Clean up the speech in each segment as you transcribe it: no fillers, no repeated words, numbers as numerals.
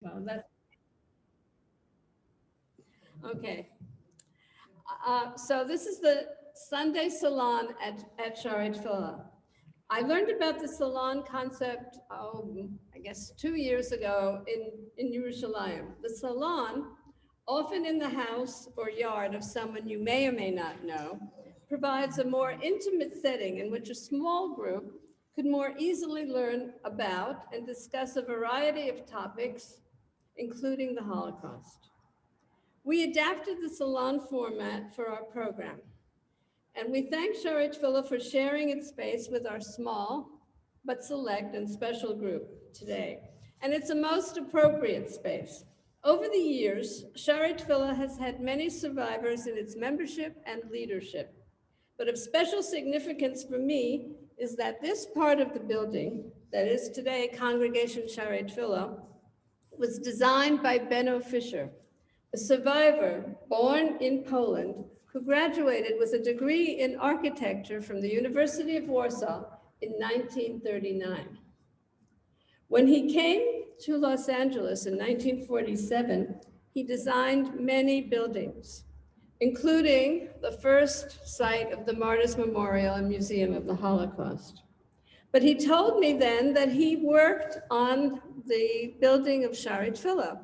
Well, that's okay. So this is the Sunday Salon at Shaarei Tefillah. I learned about the salon concept, I guess 2 years ago in Yerushalayim. The salon, often in the house or yard of someone you may or may not know, provides a more intimate setting in which a small group could more easily learn about and discuss a variety of topics, including the Holocaust. We adapted the salon format for our program, and we thank Shaarei Tefillah for sharing its space with our small but select and special group today. And it's a most appropriate space. Over the years, Shaarei Tefillah has had many survivors in its membership and leadership. But of special significance for me is that this part of the building, that is today Congregation Shaarei Tefillah, was designed by Benno Fischer, a survivor born in Poland who graduated with a degree in architecture from the University of Warsaw in 1939. When he came to Los Angeles in 1947, he designed many buildings, including the first site of the Martyrs Memorial and Museum of the Holocaust. But he told me then that he worked on the building of Shaarei Tefillah.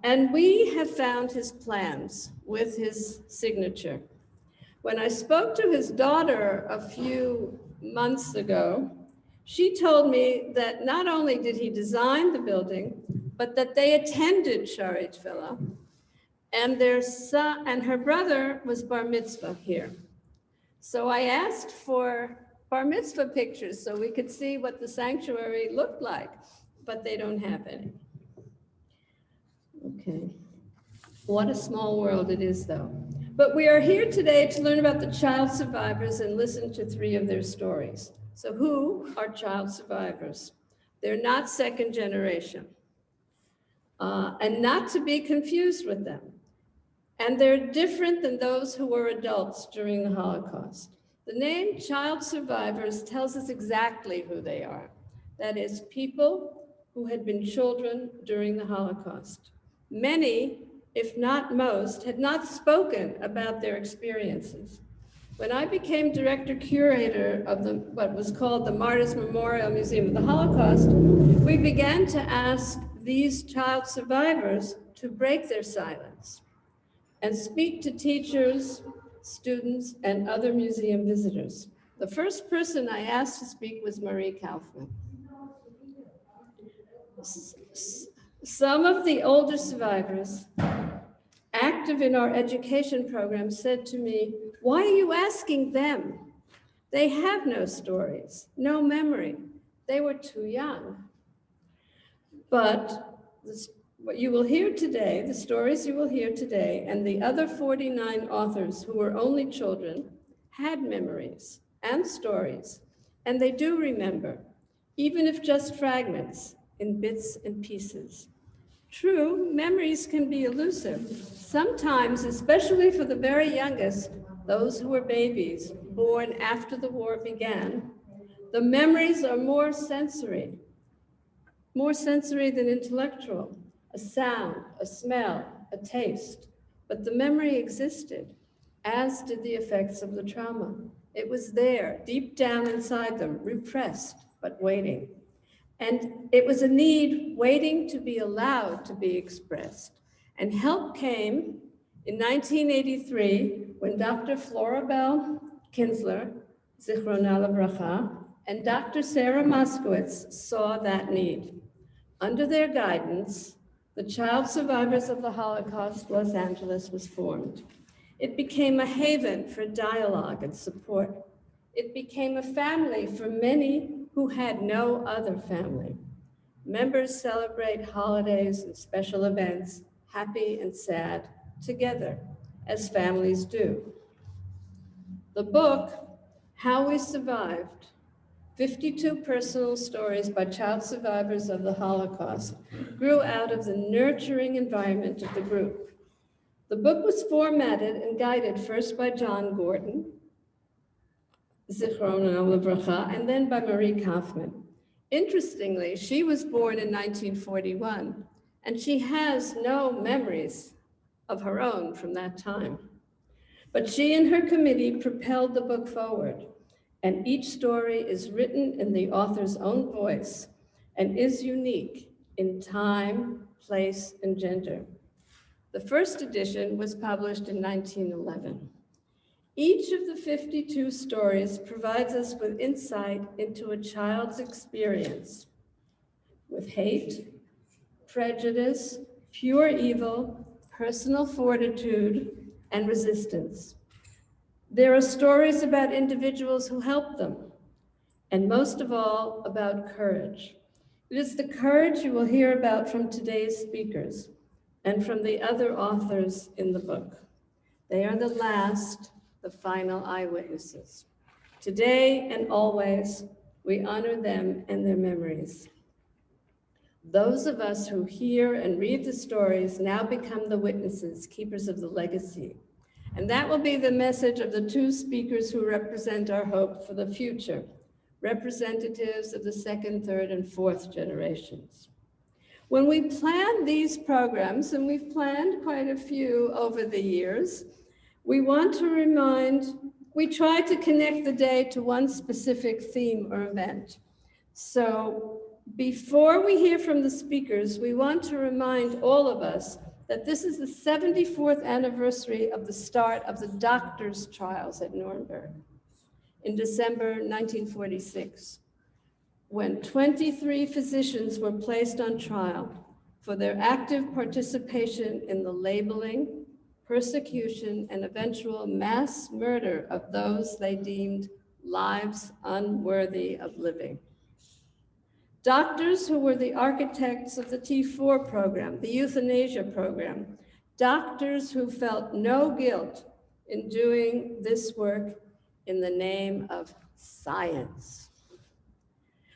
And we have found his plans with his signature. When I spoke to his daughter a few months ago, she told me that not only did he design the building, but that they attended Shaarei Tefillah, and their son and her brother was bar mitzvah here. So I asked for bar mitzvah pictures so we could see what the sanctuary looked like, but they don't have any. Okay. What a small world it is, though. But we are here today to learn about the child survivors and listen to 3 of their stories. So who are child survivors? They're not second generation, and not to be confused with them. And they're different than those who were adults during the Holocaust. The name child survivors tells us exactly who they are. That is, people who had been children during the Holocaust. Many, if not most, had not spoken about their experiences. When I became director curator of what was called the Martyrs Memorial Museum of the Holocaust, we began to ask these child survivors to break their silence and speak to teachers, students, and other museum visitors. The first person I asked to speak was Marie Kaufman. Some of the older survivors, active in our education program, said to me, "Why are you asking them? They have no stories, no memory. They were too young." But what you will hear today, the stories you will hear today, and the other 49 authors who were only children had memories and stories, and they do remember, even if just fragments in bits and pieces. True, memories can be elusive. Sometimes, especially for the very youngest, those who were babies born after the war began, the memories are more sensory than intellectual. A sound, a smell, a taste. But the memory existed, as did the effects of the trauma. It was there, deep down inside them, repressed, but waiting. And it was a need waiting to be allowed to be expressed. And help came in 1983 when Dr. Florabelle Kinsler, Zichrona Livracha, and Dr. Sarah Moskowitz saw that need. Under their guidance, the Child Survivors of the Holocaust Los Angeles was formed. It became a haven for dialogue and support. It became a family for many who had no other family. Members celebrate holidays and special events, happy and sad, together, as families do. The book, How We Survived, 52 personal stories by child survivors of the Holocaust, grew out of the nurturing environment of the group. The book was formatted and guided first by John Gordon, Zichrona Livracha, and then by Marie Kaufman. Interestingly, she was born in 1941, and she has no memories of her own from that time. But she and her committee propelled the book forward, and each story is written in the author's own voice and is unique in time, place, and gender. The first edition was published in 1911. Each of the 52 stories provides us with insight into a child's experience with hate, prejudice, pure evil, personal fortitude, and resistance. There are stories about individuals who help them, and most of all, about courage. It is the courage you will hear about from today's speakers and from the other authors in the book. They are the last, the final eyewitnesses. Today and always, we honor them and their memories. Those of us who hear and read the stories now become the witnesses, keepers of the legacy. And that will be the message of the two speakers who represent our hope for the future, representatives of the second, third, and fourth generations. When we plan these programs, and we've planned quite a few over the years, we try to connect the day to one specific theme or event. So before we hear from the speakers, we want to remind all of us that this is the 74th anniversary of the start of the doctors' trials at Nuremberg in December 1946, when 23 physicians were placed on trial for their active participation in the labeling, persecution, and eventual mass murder of those they deemed lives unworthy of living. Doctors who were the architects of the T4 program, the euthanasia program, doctors who felt no guilt in doing this work in the name of science.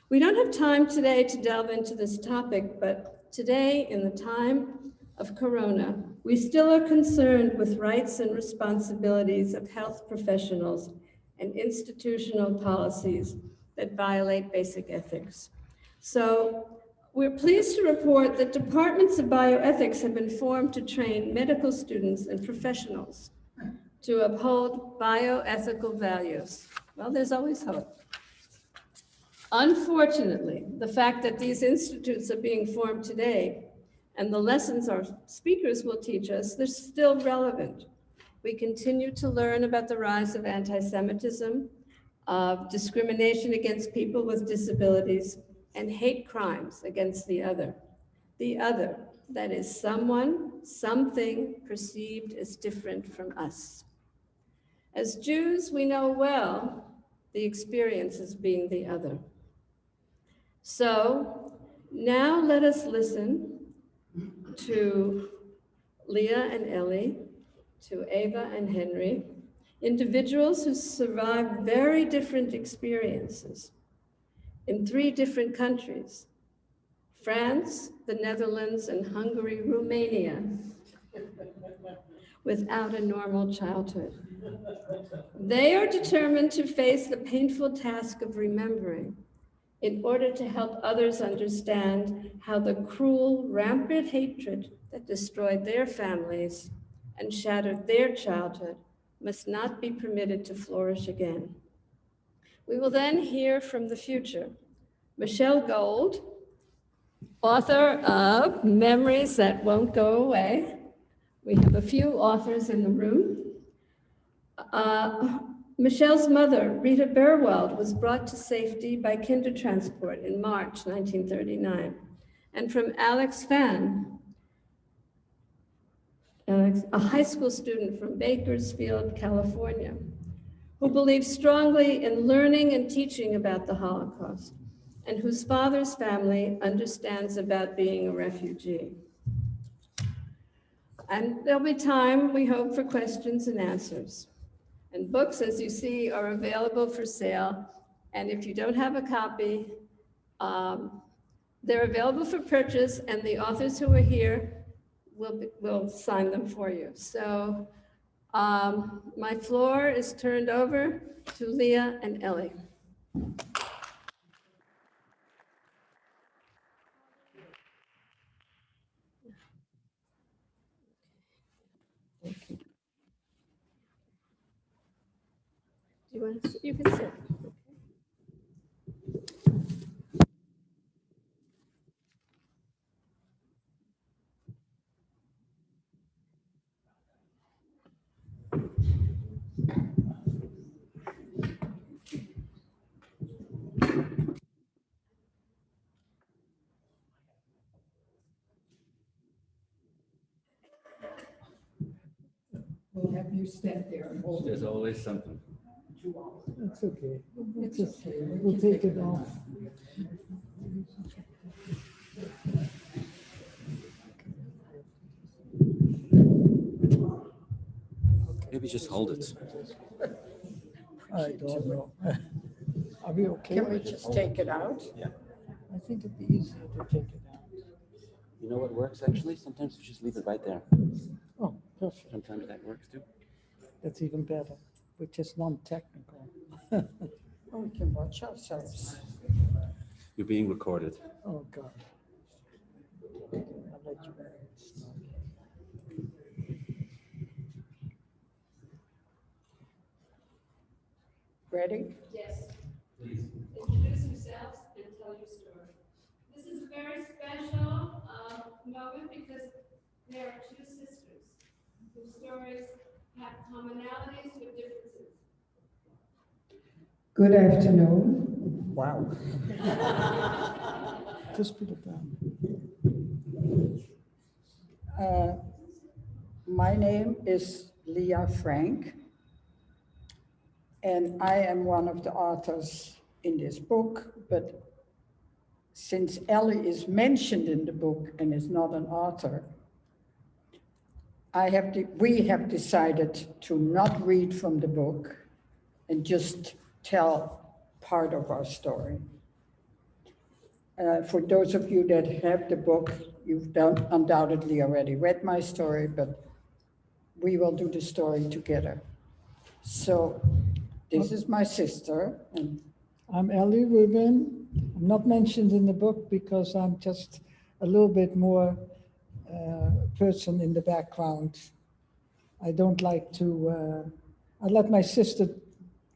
We don't have time today to delve into this topic, but today, in the time of Corona, we still are concerned with rights and responsibilities of health professionals and institutional policies that violate basic ethics. So we're pleased to report that departments of bioethics have been formed to train medical students and professionals to uphold bioethical values. Well, there's always hope. Unfortunately, the fact that these institutes are being formed today and the lessons our speakers will teach us, they're still relevant. We continue to learn about the rise of anti-Semitism, of discrimination against people with disabilities, and hate crimes against the other. The other, that is someone, something perceived as different from us. As Jews, we know well the experience as being the other. So now let us listen to Leah and Ellie, to Eva and Henry, individuals who survived very different experiences in 3 different countries: France, the Netherlands, and Hungary, Romania, without a normal childhood. They are determined to face the painful task of remembering in order to help others understand how the cruel, rampant hatred that destroyed their families and shattered their childhood must not be permitted to flourish again. We will then hear from the future. Michelle Gold, author of Memories That Won't Go Away. We have a few authors in the room. Michelle's mother, Rita Berwald, was brought to safety by Kindertransport in March 1939. And from Alex Fan, a high school student from Bakersfield, California, who believes strongly in learning and teaching about the Holocaust, and whose father's family understands about being a refugee. And there'll be time, we hope, for questions and answers. And books, as you see, are available for sale. And if you don't have a copy, they're available for purchase, and the authors who are here will sign them for you. So my floor is turned over to Leah and Ellie. You can sit. We'll have you stand there and hold it. There's always something. That's okay. It's Just, okay. we'll take it off. Maybe just hold it. I don't know. Are we okay? Can we just take it out? I think it'd be easier to take it out. You know what works actually? Sometimes you just leave it right there. Oh, perfect. Sometimes that works too. That's even better. We're just non-technical. Oh, we can watch ourselves. You're being recorded. Oh, God. I'll let you start. Ready? Yes. Introduce yourselves and tell your story. This is a very special moment because there are two sisters whose stories have commonalities but differences. Good afternoon. Wow. Just put it down. My name is Leah Frank, and I am one of the authors in this book, but since Ellie is mentioned in the book and is not an author, we have decided to not read from the book and just tell part of our story. For those of you that have the book, you've undoubtedly already read my story, but we will do the story together. So this is my sister, and I'm Ellie Rubin. I'm not mentioned in the book because I'm just a little bit more person in the background. I don't like to, I let my sister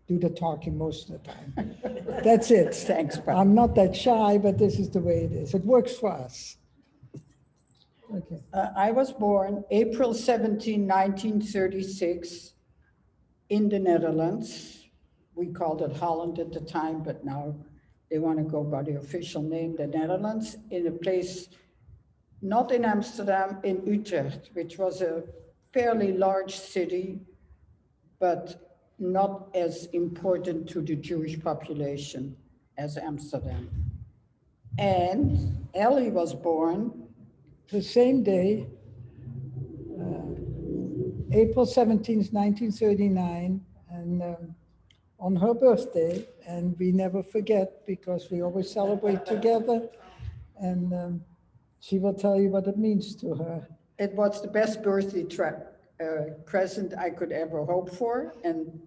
do the talking most of the time. That's it. thanks, Bob. I'm not that shy, but this is the way it is. It works for us. Okay. I was born April 17, 1936, in the Netherlands. We called it Holland at the time, but now they want to go by the official name, the Netherlands, in a place not in Amsterdam, in Utrecht, which was a fairly large city, but not as important to the Jewish population as Amsterdam. And Ellie was born The same day, April 17th, 1939, and on her birthday, and we never forget because we always celebrate together, and she will tell you what it means to her. It was the best birthday present I could ever hope for, and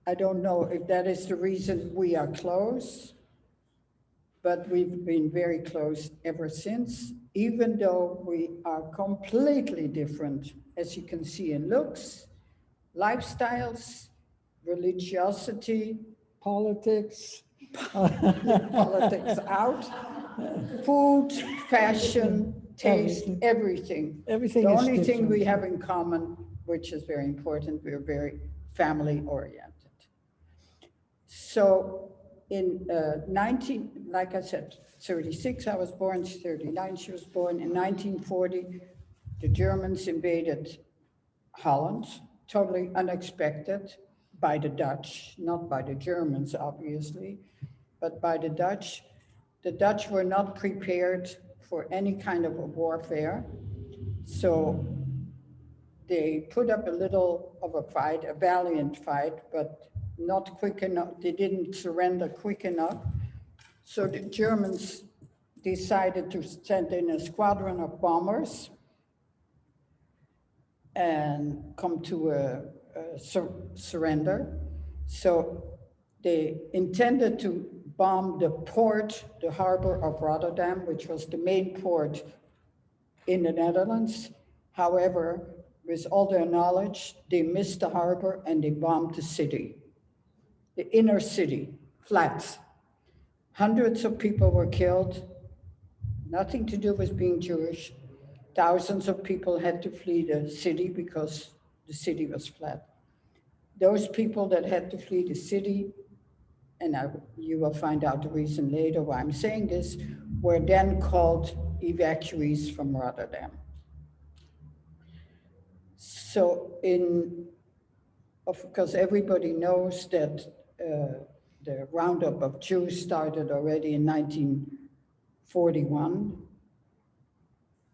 I don't know if that is the reason we are close, but we've been very close ever since, even though we are completely different, as you can see in looks, lifestyles, religiosity, Politics. politics out, food, fashion, taste, everything. Everything The is only thing we different. have in common, which is very important, we're very family oriented. So in like I said, 36, I was born, 39, she was born. In 1940, the Germans invaded Holland, totally unexpected by the Dutch, not by the Germans, obviously, but by the Dutch. The Dutch were not prepared for any kind of a warfare. So they put up a little of a fight, a valiant fight, but not quick enough. They didn't surrender quick enough. So the Germans decided to send in a squadron of bombers and come to a surrender. So they intended to bomb the port, the harbor of Rotterdam, which was the main port in the Netherlands. However, with all their knowledge, they missed the harbor and they bombed the city. the inner city, flats. Hundreds of people were killed, nothing to do with being Jewish. Thousands of people had to flee the city because the city was flat. Those people that had to flee the city, and you will find out the reason later why I'm saying this, were then called evacuees from Rotterdam. So because everybody knows that the roundup of Jews started already in 1941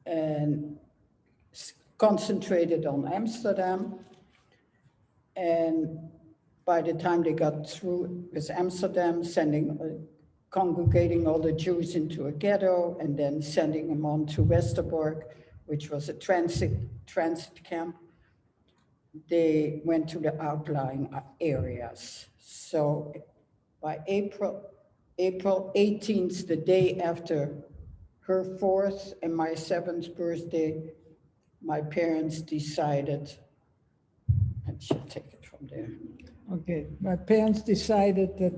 and concentrated on Amsterdam. And by the time they got through with Amsterdam, congregating all the Jews into a ghetto and then sending them on to Westerbork, which was a transit camp, they went to the outlying areas. So by April 18th, the day after her 4th and my 7th birthday, my parents decided, and she'll take it from there. Okay, my parents decided that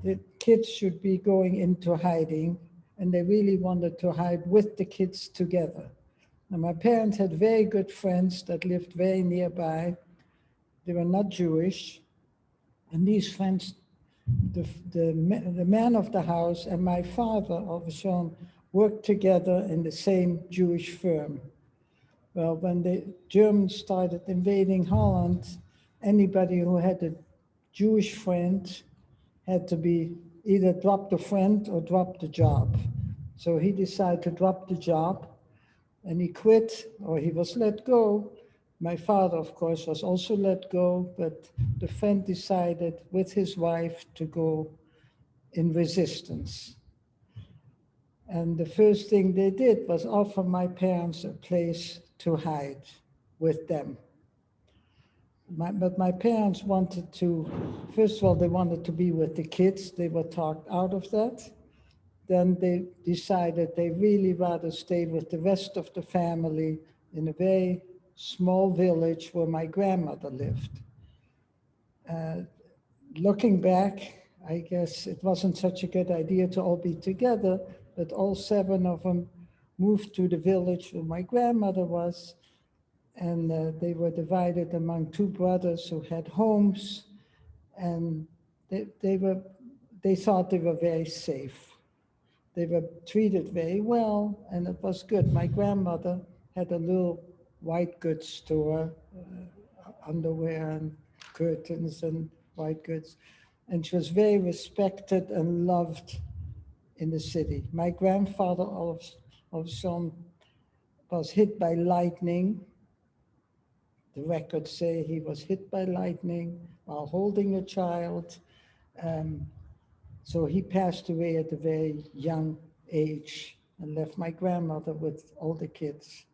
the kids should be going into hiding, and they really wanted to hide with the kids together. And my parents had very good friends that lived very nearby. They were not Jewish. And these friends, the man of the house and my father, Eva, worked together in the same Jewish firm. Well, when the Germans started invading Holland, anybody who had a Jewish friend had to be either drop the friend or drop the job. So he decided to drop the job. And he quit, or he was let go. My father, of course, was also let go, but the friend decided with his wife to go in resistance. And the first thing they did was offer my parents a place to hide with them. But my parents wanted to, first of all, they wanted to be with the kids. They were talked out of that. Then they decided they really rather stay with the rest of the family in a very small village where my grandmother lived. Looking back, I guess it wasn't such a good idea to all be together, but all 7 of them moved to the village where my grandmother was, and they were divided among 2 brothers who had homes, and they thought they were very safe. They were treated very well, and it was good. My grandmother had a little white goods store, underwear and curtains and white goods, and she was very respected and loved in the city. My grandfather also was hit by lightning. The records say he was hit by lightning while holding a child. So he passed away at a very young age and left my grandmother with all the kids.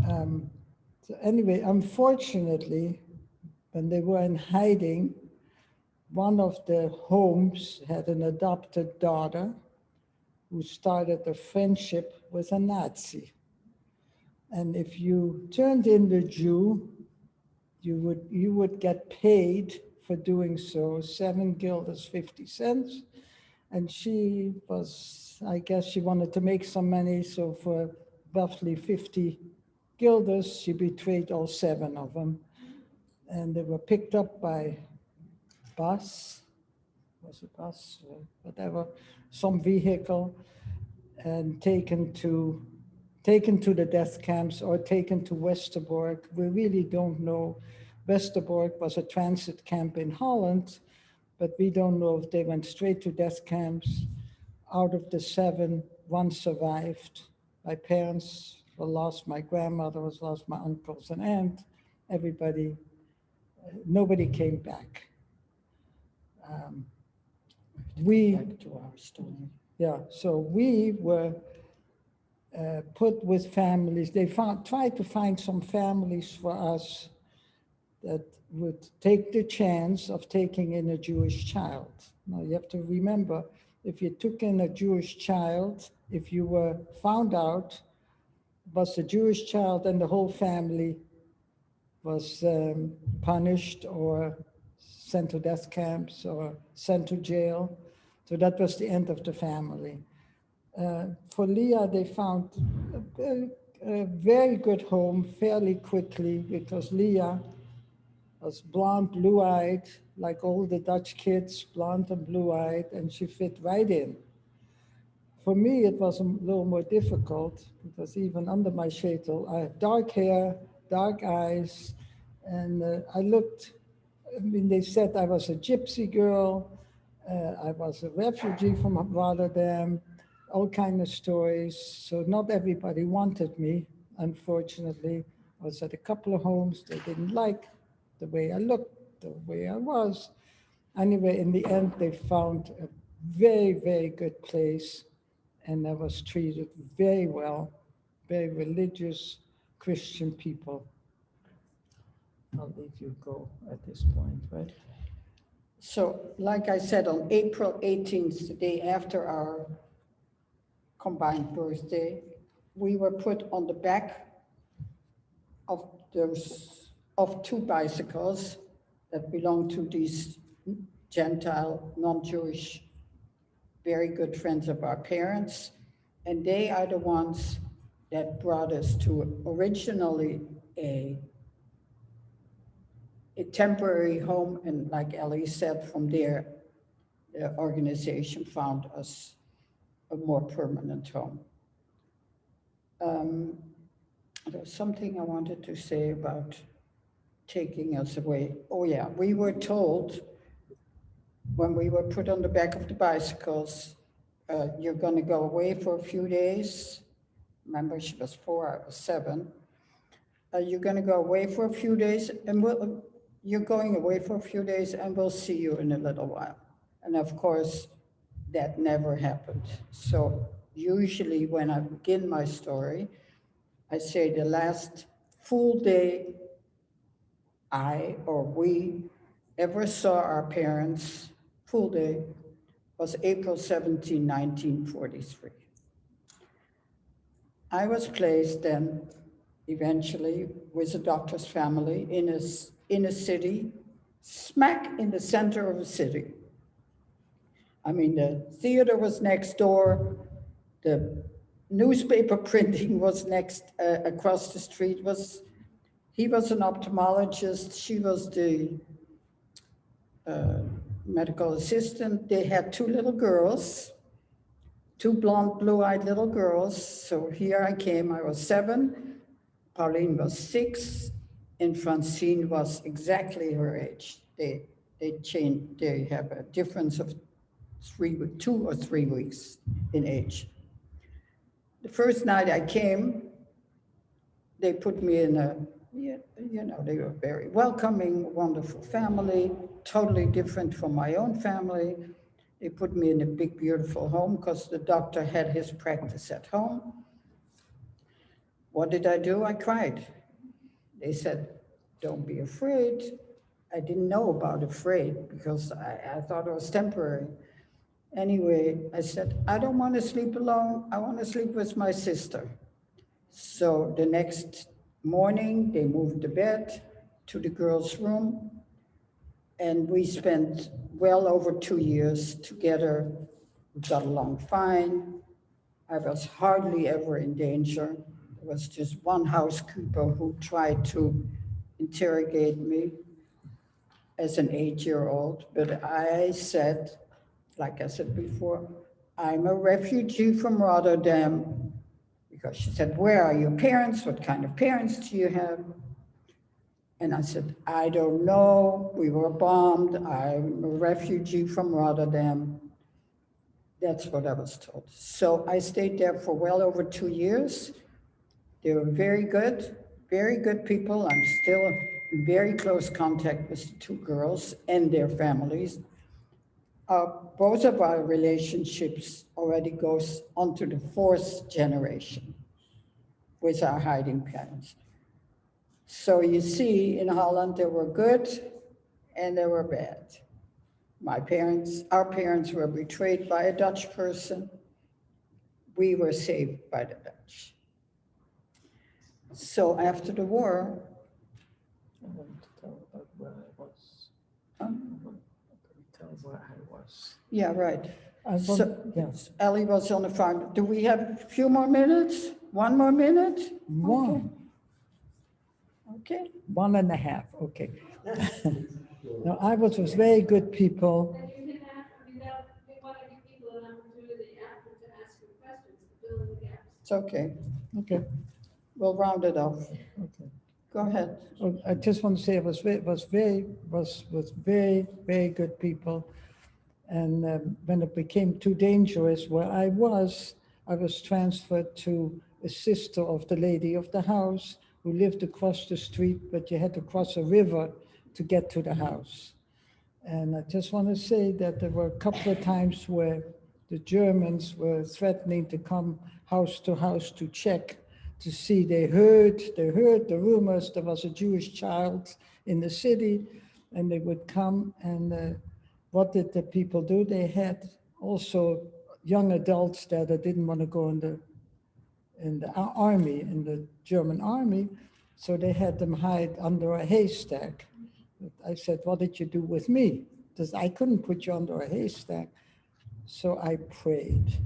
So anyway, unfortunately, when they were in hiding, one of the homes had an adopted daughter who started a friendship with a Nazi. And if you turned in the Jew, you would get paid for doing so, 7 guilders, 50 cents. And she was, I guess she wanted to make some money, so for roughly 50 guilders, she betrayed all 7 of them. And they were picked up by bus, was it bus, or whatever, some vehicle, and taken to the death camps or taken to Westerbork. We really don't know. Westerbork was a transit camp in Holland, but we don't know if they went straight to death camps. Out of the 7, 1 survived. My parents were lost, my grandmother was lost, my uncles and aunt, everybody, nobody came back. Back to our story. Yeah, so we were put with families. They tried to find some families for us that would take the chance of taking in a Jewish child. Now you have to remember, if you took in a Jewish child, if you were found out, was a Jewish child and the whole family was punished or sent to death camps or sent to jail. So that was the end of the family. For Leah, they found a very good home fairly quickly because Leah was blonde, blue-eyed, like all the Dutch kids, blonde and blue-eyed, and she fit right in. For me, it was a little more difficult because even under my schedel, I have dark hair, dark eyes, and I mean, they said I was a gypsy girl, I was a refugee from Rotterdam, all kind of stories. So not everybody wanted me, unfortunately. I was at a couple of homes, they didn't like the way I looked, the way I was. Anyway, in the end, they found a very, very good place, and I was treated very well, very religious Christian people. I'll leave you go at this point, right? So, like I said, on April 18th, the day after our combined birthday, we were put on the back of two bicycles that belonged to these Gentile, non-Jewish, very good friends of our parents. And they are the ones that brought us to originally a temporary home. And like Ellie said, from there, the organization found us a more permanent home. There's something I wanted to say about taking us away. Oh yeah, we were told when we were put on the back of the bicycles, you're going to go away for a few days. Remember, she was 4, I was 7. You're going to go away for a few days, and you're going away for a few days, and we'll see you in a little while. And of course, that never happened. So usually when I begin my story, I say the last full day I or we ever saw our parents, full day, was April 17, 1943. I was placed then, eventually, with a doctor's family in a city, smack in the center of a city. I mean, the theater was next door, the newspaper printing was next, across the street. He was an ophthalmologist, she was the medical assistant. They had 2 little girls, 2 blonde, blue-eyed little girls. So here I came, I was 7, Pauline was 6, and Francine was exactly her age. They have a difference of 2 or 3 weeks in age. The first night I came, they put me in they were very welcoming, wonderful family, totally different from my own family. They put me in a big, beautiful home because the doctor had his practice at home. What did I do? I cried. They said, don't be afraid. I didn't know about afraid because I thought it was temporary. Anyway, I said, I don't want to sleep alone. I want to sleep with my sister. So the next morning, they moved the bed to the girls' room, and we spent well over 2 years together. We got along fine. I was hardly ever in danger. There was just one housekeeper who tried to interrogate me as an 8-year-old, but I said, like I said before, I'm a refugee from Rotterdam. Because she said, where are your parents? What kind of parents do you have? And I said, I don't know. We were bombed. I'm a refugee from Rotterdam. That's what I was told. So I stayed there for well over 2 years. They were very good people. I'm still in very close contact with the 2 girls and their families. Both of our relationships already goes on to the 4th generation with our hiding parents. So you see, in Holland, there were good and there were bad. Our parents were betrayed by a Dutch person. We were saved by the Dutch. So after the war, I wanted to tell about where I was. Tell where I was. Yeah, right. I So, want, yeah, Ellie was on the farm. Do we have a few more minutes? One more minute? one. Okay. 1.5, okay. No, I was with very good people. And you can ask, I mean, we want to give people an opportunity after to ask you questions, to fill in the gaps. It's okay. Okay, We'll round it off. okay. Go ahead. Oh, I just want to say it was very good people. And when it became too dangerous where I was transferred to a sister of the lady of the house who lived across the street, but you had to cross a river to get to the house. And I just want to say that there were a couple of times where the Germans were threatening to come house to house to check, to see. They heard the rumors there was a Jewish child in the city, and they would come. And what did the people do? They had also young adults that didn't want to go in the army, in the German army, so they had them hide under a haystack. I said, what did you do with me? Because I couldn't put you under a haystack. So I prayed.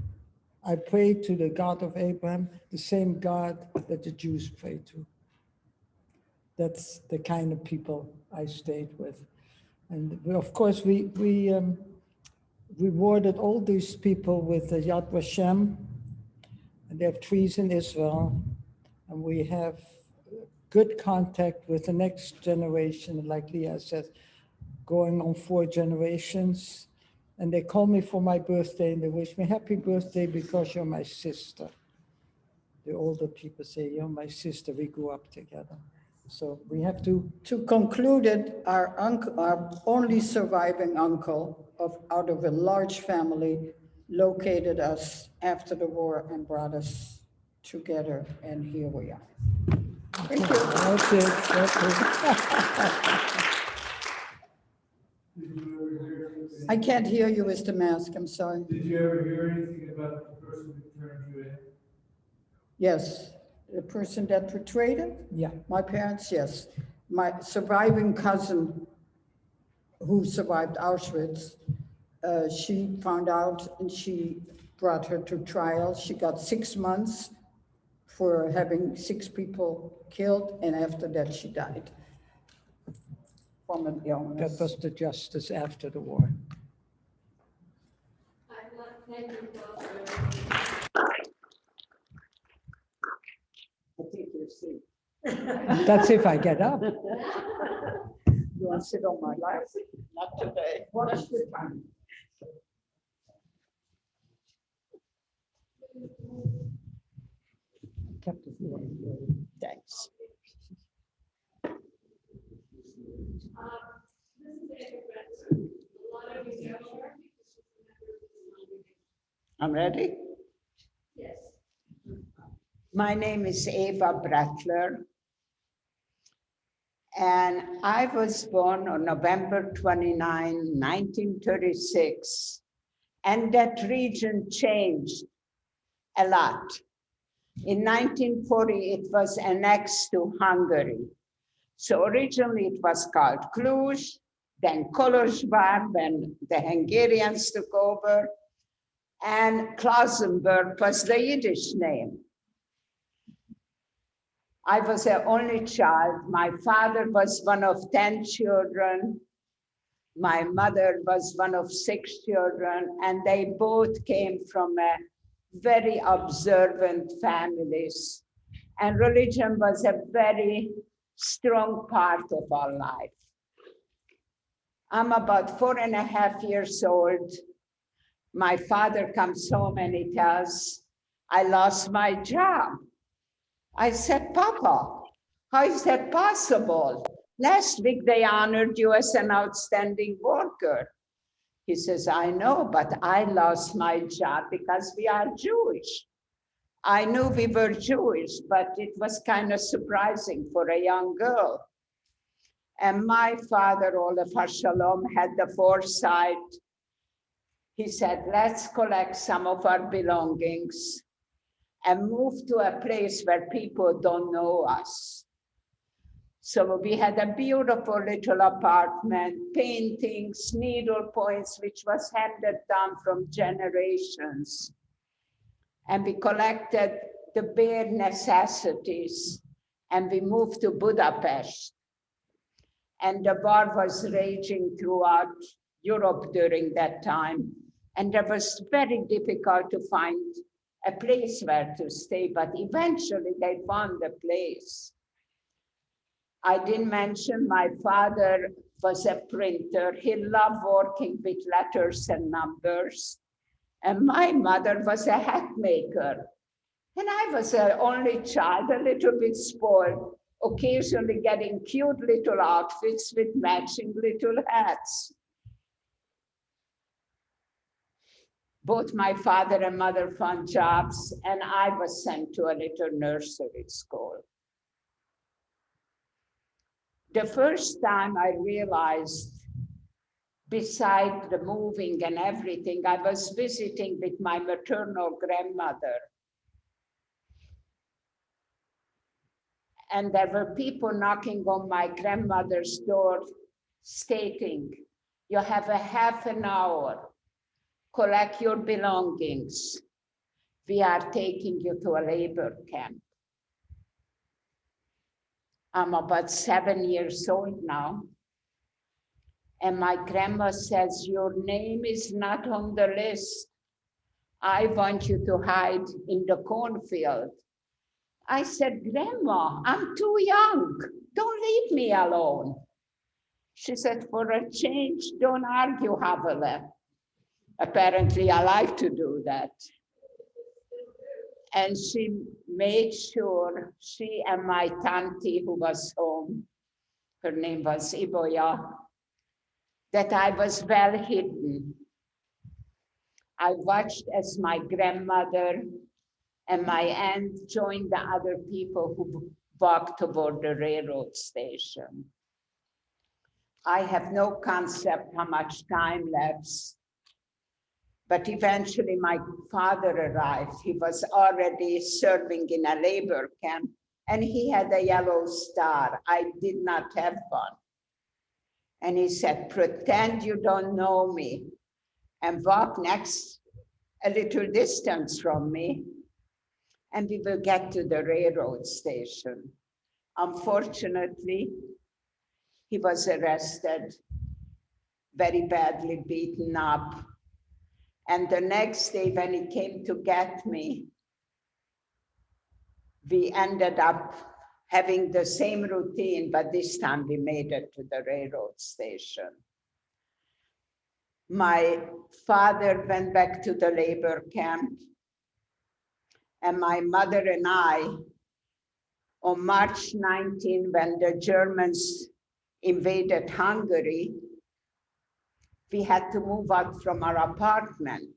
I prayed to the God of Abraham, the same God that the Jews prayed to. That's the kind of people I stayed with. And of course, we rewarded all these people with the Yad Vashem. And they have trees in Israel. And we have good contact with the next generation, like Leah says, going on 4 generations. And they call me for my birthday and they wish me happy birthday because you're my sister. The older people say, you're my sister, we grew up together. So we have to. To conclude it, our uncle, our only surviving uncle out of a large family located us after the war and brought us together, and here we are. Thank you. That's it. I can't hear you with the mask, I'm sorry. Did you ever hear anything about the person who turned you in? Yes, the person that portrayed it? Yeah. My parents, yes. My surviving cousin who survived Auschwitz, she found out and she brought her to trial. She got 6 months for having 6 people killed, and after that she died from an illness. That was the justice after the war. I'd like to thank you both for I take your seat. That's if I get up. You want to sit on my lap? Not today. Watch the time. Thanks. This is Eva Brattler. A lot of you know her because she's a member of this congregation. I'm ready. Yes. My name is Eva Brattler, and I was born on November 29, 1936, and that region changed a lot. In 1940, it was annexed to Hungary. So originally it was called Cluj, then Kolozsvár, when the Hungarians took over, and Klausenburg was the Yiddish name. I was the only child. My father was one of 10 children. My mother was one of 6 children, and they both came from a very observant families. And religion was a very strong part of our life. I'm about 4.5 years old. My father comes home and he tells, I lost my job. I said, Papa, how is that possible? Last week they honored you as an outstanding worker. He says, I know, but I lost my job because we are Jewish. I knew we were Jewish, but it was kind of surprising for a young girl. And my father, Olaf Shalom, had the foresight. He said, let's collect some of our belongings and move to a place where people don't know us. So we had a beautiful little apartment, paintings, needle points, which was handed down from generations. And we collected the bare necessities, and we moved to Budapest. And the war was raging throughout Europe during that time. And it was very difficult to find a place where to stay, but eventually they found a place. I didn't mention my father was a printer. He loved working with letters and numbers. And my mother was a hat maker. And I was an only child, a little bit spoiled, occasionally getting cute little outfits with matching little hats. Both my father and mother found jobs, and I was sent to a little nursery school. The first time I realized, beside the moving and everything, I was visiting with my maternal grandmother. And there were people knocking on my grandmother's door stating, you have a half an hour, collect your belongings. We are taking you to a labor camp. I'm about 7 years old now. And my grandma says, your name is not on the list. I want you to hide in the cornfield. I said, Grandma, I'm too young. Don't leave me alone. She said, for a change, don't argue, Havela. Apparently, I like to do that. And she made sure, she and my tanti who was home, her name was Iboya, that I was well hidden. I watched as my grandmother and my aunt joined the other people who walked toward the railroad station. I have no concept how much time lapsed, but eventually my father arrived. He was already serving in a labor camp, and he had a yellow star. I did not have one. And he said, pretend you don't know me and walk next a little distance from me, and we will get to the railroad station. Unfortunately, he was arrested, very badly beaten up. And the next day when he came to get me, we ended up having the same routine, but this time we made it to the railroad station. My father went back to the labor camp, and my mother and I, on March 19, when the Germans invaded Hungary, we had to move out from our apartment.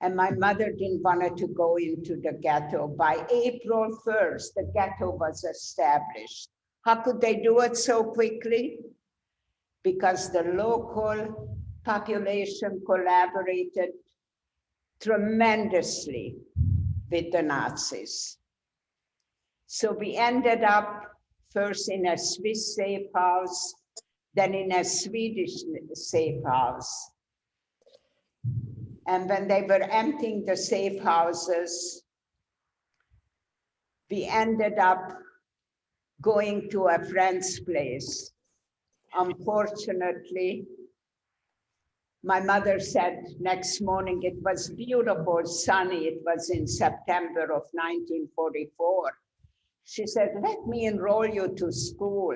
And my mother didn't want to go into the ghetto. By April 1st, the ghetto was established. How could they do it so quickly? Because the local population collaborated tremendously with the Nazis. So we ended up first in a Swiss safe house, then in a Swedish safe house. And when they were emptying the safe houses, we ended up going to a friend's place. Unfortunately, my mother said next morning, it was beautiful, sunny. It was in September of 1944. She said, let me enroll you to school,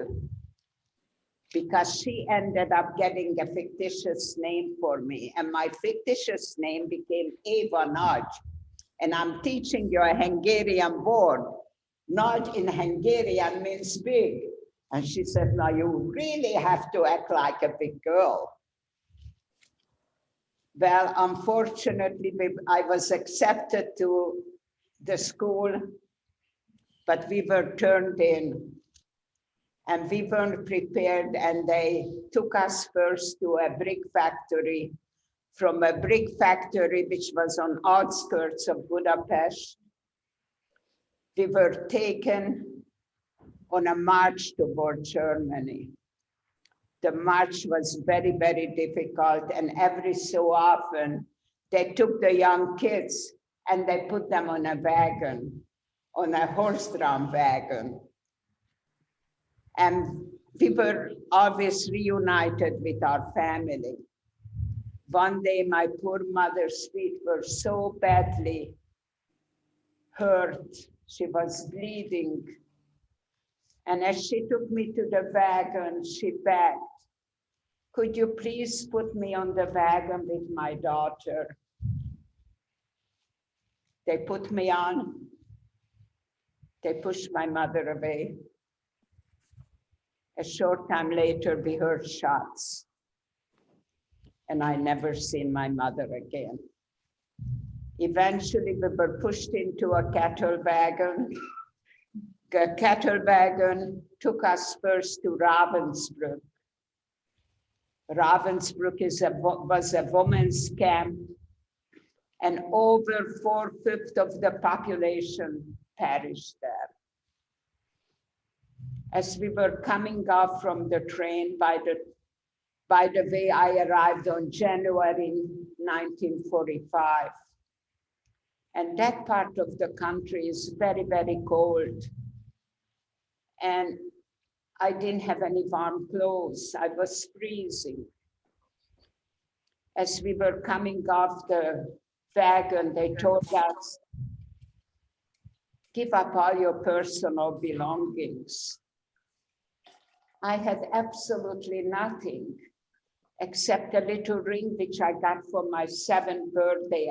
because she ended up getting a fictitious name for me. And my fictitious name became Eva Nagy. And I'm teaching you a Hungarian word. Nagy in Hungarian means big. And she said, now you really have to act like a big girl. Well, unfortunately, I was accepted to the school, but we were turned in. And we weren't prepared, and they took us first to a brick factory. From a brick factory, which was on outskirts of Budapest, we were taken on a march toward Germany. The march was very, very difficult, and every so often they took the young kids and they put them on a wagon, on a horse-drawn wagon. And we were always reunited with our family. One day, my poor mother's feet were so badly hurt. She was bleeding. And as she took me to the wagon, she begged, "Could you please put me on the wagon with my daughter?" They put me on. They pushed my mother away. A short time later, we heard shots. And I never seen my mother again. Eventually, we were pushed into a cattle wagon. The cattle wagon took us first to Ravensbrück. Ravensbrück was a women's camp, and over 4/5 of the population perished there. As we were coming off from the train, by the way, I arrived on January 1945. And that part of the country is very, very cold. And I didn't have any warm clothes. I was freezing. As we were coming off the wagon, they told us, "Give up all your personal belongings." I had absolutely nothing except a little ring which I got for my 7th birthday.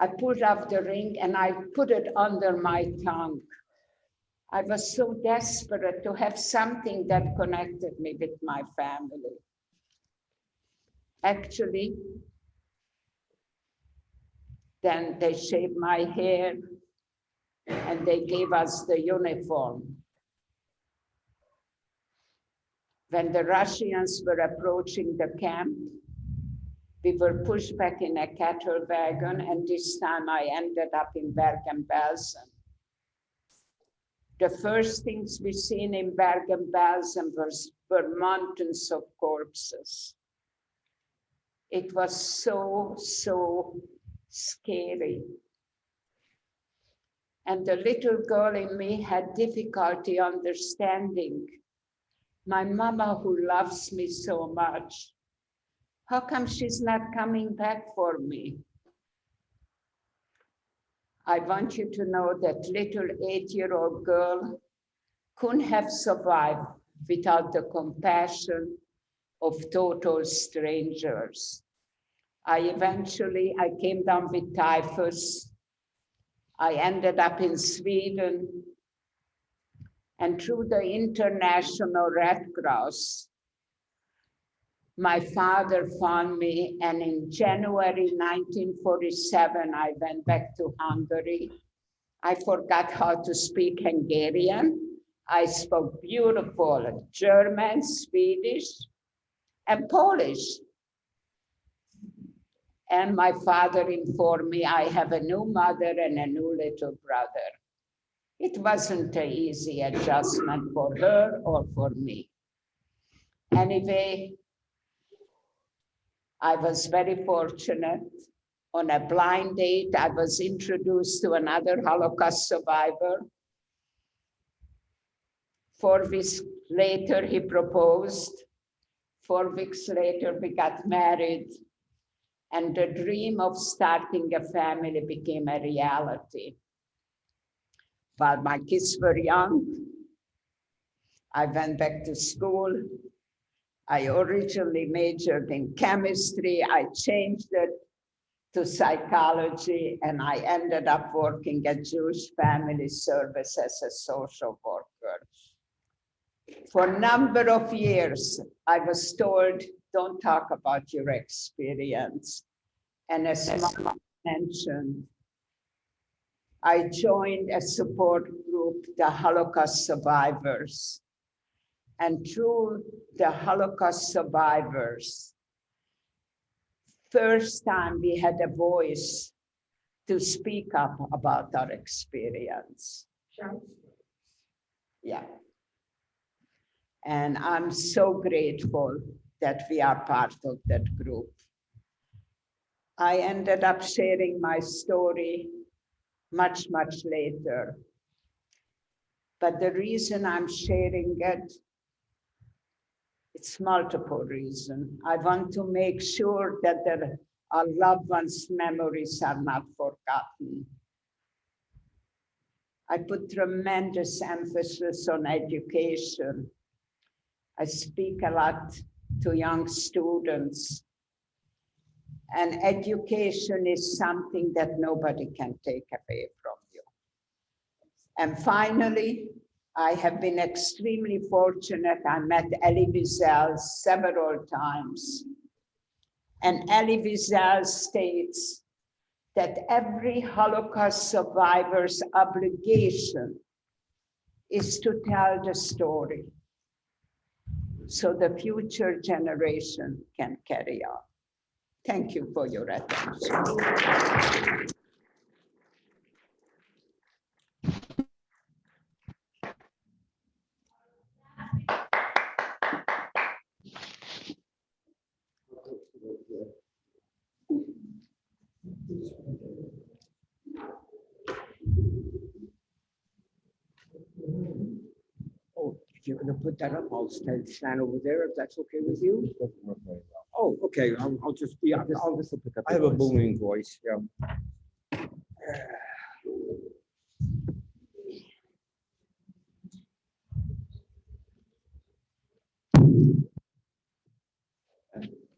I pulled off the ring and I put it under my tongue. I was so desperate to have something that connected me with my family. Actually, then they shaved my hair and they gave us the uniform. When the Russians were approaching the camp, we were pushed back in a cattle wagon, and this time I ended up in Bergen-Belsen. The first things we seen in Bergen-Belsen were mountains of corpses. It was so, so scary. And the little girl in me had difficulty understanding. My mama, who loves me so much, how come she's not coming back for me? I want you to know that little 8-year-old girl couldn't have survived without the compassion of total strangers. I came down with typhus. I ended up in Sweden. And through the International Red Cross, my father found me, and in January 1947, I went back to Hungary. I forgot how to speak Hungarian. I spoke beautiful German, Swedish, and Polish. And my father informed me I have a new mother and a new little brother. It wasn't an easy adjustment for her or for me. Anyway, I was very fortunate. On a blind date, I was introduced to another Holocaust survivor. 4 weeks later, he proposed. 4 weeks later, we got married. And the dream of starting a family became a reality. While my kids were young, I went back to school. I originally majored in chemistry. I changed it to psychology, and I ended up working at Jewish Family Service as a social worker. For a number of years, I was told, don't talk about your experience. And as Mom mentioned, I joined a support group, the Holocaust survivors. And through the Holocaust survivors, first time we had a voice to speak up about our experience. Yeah. And I'm so grateful that we are part of that group. I ended up sharing my story much, much later. But the reason I'm sharing it, it's multiple reasons. I want to make sure that our loved ones' memories are not forgotten. I put tremendous emphasis on education. I speak a lot to young students. And education is something that nobody can take away from you. And finally, I have been extremely fortunate. I met Elie Wiesel several times. And Elie Wiesel states that every Holocaust survivor's obligation is to tell the story so the future generation can carry on. Thank you for your attention. Oh, if you're gonna put that up, I'll stand over there if that's okay with you. Oh, okay, I'll just, yeah, I'll just pick up. I have a booming voice, yeah.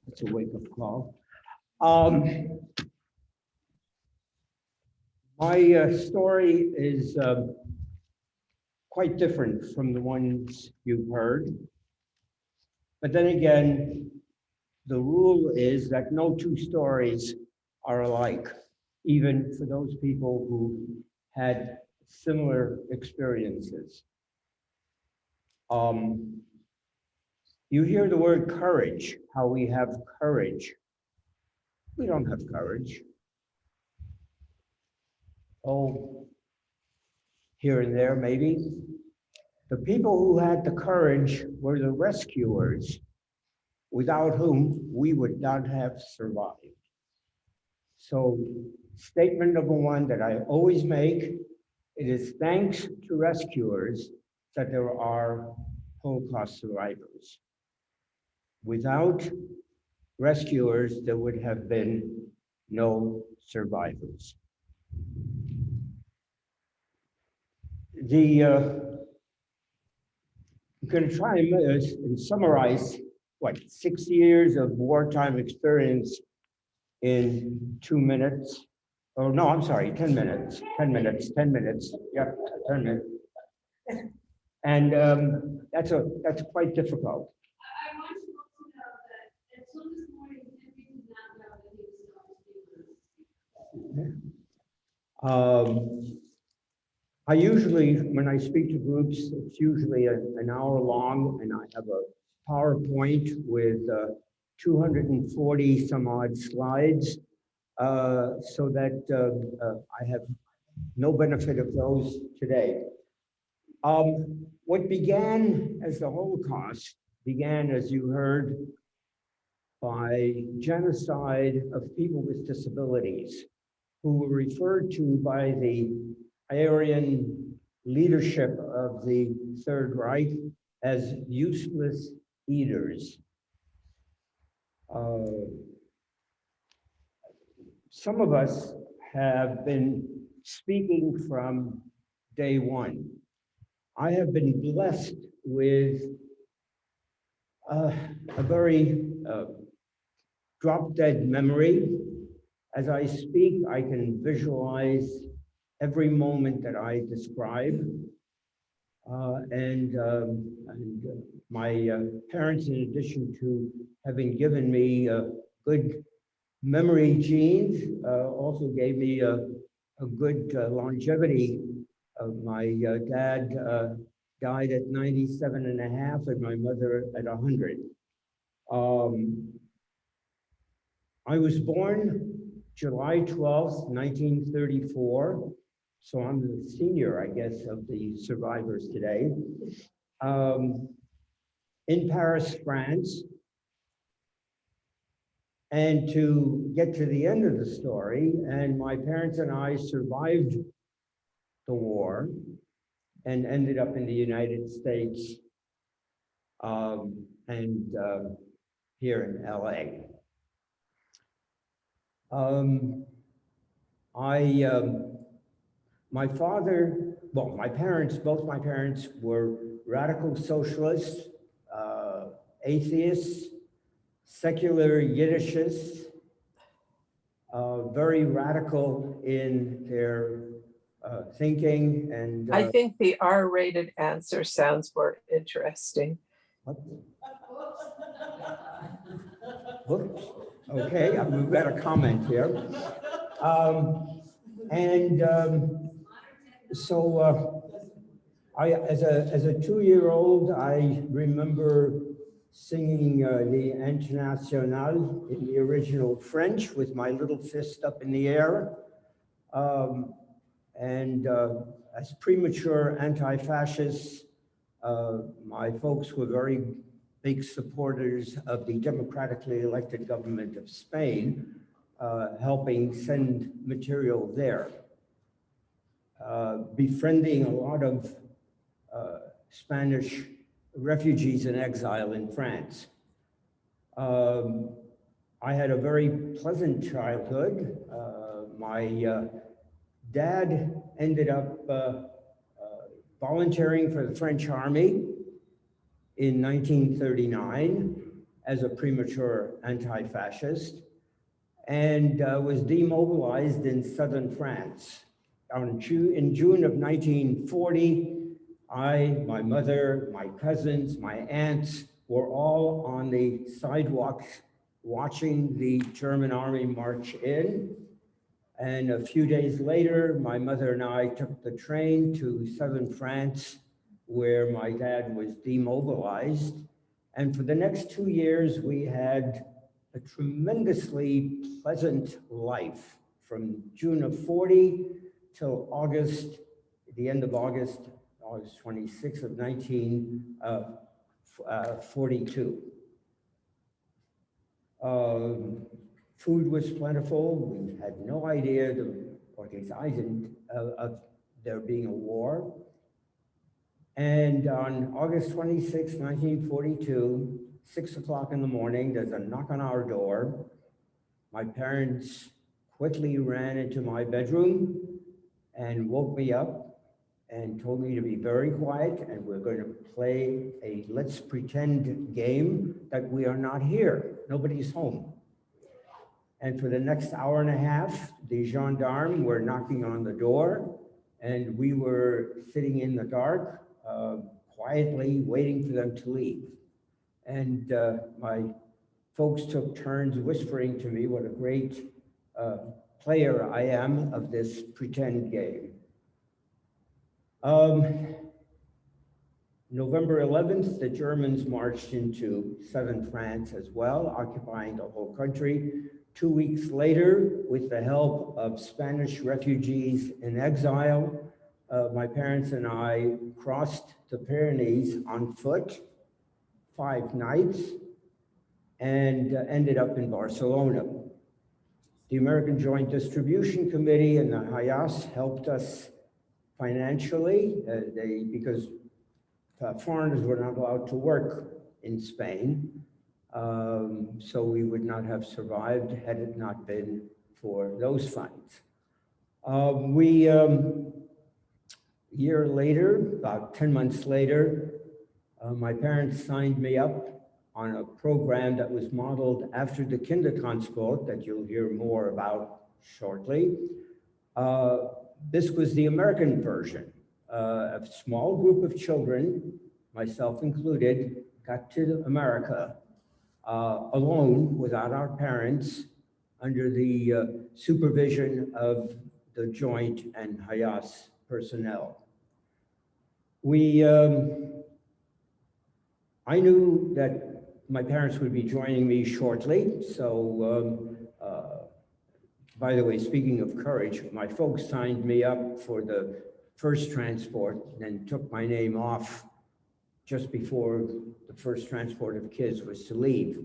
It's a wake-up call. My story is quite different from the ones you've heard. But then again, the rule is that no two stories are alike, even for those people who had similar experiences. You hear the word courage, how we have courage. We don't have courage. Oh, here and there, maybe. The people who had the courage were the rescuers, without whom we would not have survived. So, statement number one that I always make, it is thanks to rescuers that there are Holocaust survivors. Without rescuers, there would have been no survivors. I'm going to try and summarize, 6 years of wartime experience in 2 minutes. Oh, no, I'm sorry, 10 minutes, 10 minutes, 10 minutes. Yep, 10 minutes. And that's quite difficult. I want you all to know that until this morning, Henry did not know that he was going to be with us. I usually, when I speak to groups, it's usually an hour long, and I have a PowerPoint with 240 some odd slides, so that I have no benefit of those today. What began as the Holocaust began, as you heard, by genocide of people with disabilities who were referred to by the Aryan leadership of the Third Reich as useless eaters. Some of us have been speaking from day one. I have been blessed with a very drop-dead memory. As I speak, I can visualize every moment that I describe. And my parents, in addition to having given me good memory genes, also gave me a good longevity. My dad died at 97 and a half and my mother at 100. I was born July 12th, 1934. So I'm the senior, I guess, of the survivors today. In Paris, France. And to get to the end of the story, and my parents and I survived the war and ended up in the United States and here in LA. My father, well, my parents, both my parents were radical socialists, atheists, secular Yiddishists, very radical in their thinking and. I think the R-rated answer sounds more interesting. What? Whoops. Okay, we've got a comment here. So I, as a 2-year-old, I remember singing the Internationale in the original French with my little fist up in the air. As premature anti-fascists, my folks were very big supporters of the democratically elected government of Spain, helping send material there. Befriending a lot of Spanish refugees in exile in France. I had a very pleasant childhood. My dad ended up volunteering for the French Army in 1939 as a premature anti-fascist and was demobilized in southern France. In June of 1940, my mother, my cousins, my aunts were all on the sidewalks watching the German army march in. And a few days later, my mother and I took the train to southern France, where my dad was demobilized. And for the next 2 years, we had a tremendously pleasant life from June of 40 till August, the end of August 26th of 1942. Food was plentiful. We had no idea, or at least I didn't, of there being a war. And on August 26, 1942, 6 o'clock in the morning, there's a knock on our door. My parents quickly ran into my bedroom and woke me up and told me to be very quiet, and we're going to play a let's pretend game that we are not here. Nobody's home. And for the next hour and a half, the gendarmes were knocking on the door, and we were sitting in the dark, quietly waiting for them to leave. And my folks took turns whispering to me what a great player I am of this pretend game. November 11th, the Germans marched into southern France as well, occupying the whole country. 2 weeks later, with the help of Spanish refugees in exile, my parents and I crossed the Pyrenees on foot, 5 nights, and ended up in Barcelona. The American Joint Distribution Committee and the Hayas helped us financially, because foreigners were not allowed to work in Spain. So we would not have survived had it not been for those funds. A year later, about 10 months later, my parents signed me up on a program that was modeled after the Kindertransport that you'll hear more about shortly. This was the American version. A small group of children, myself included, got to America alone without our parents under the supervision of the Joint and Hayas personnel. I knew that my parents would be joining me shortly, so By the way, speaking of courage, my folks signed me up for the first transport and took my name off just before the first transport of kids was to leave.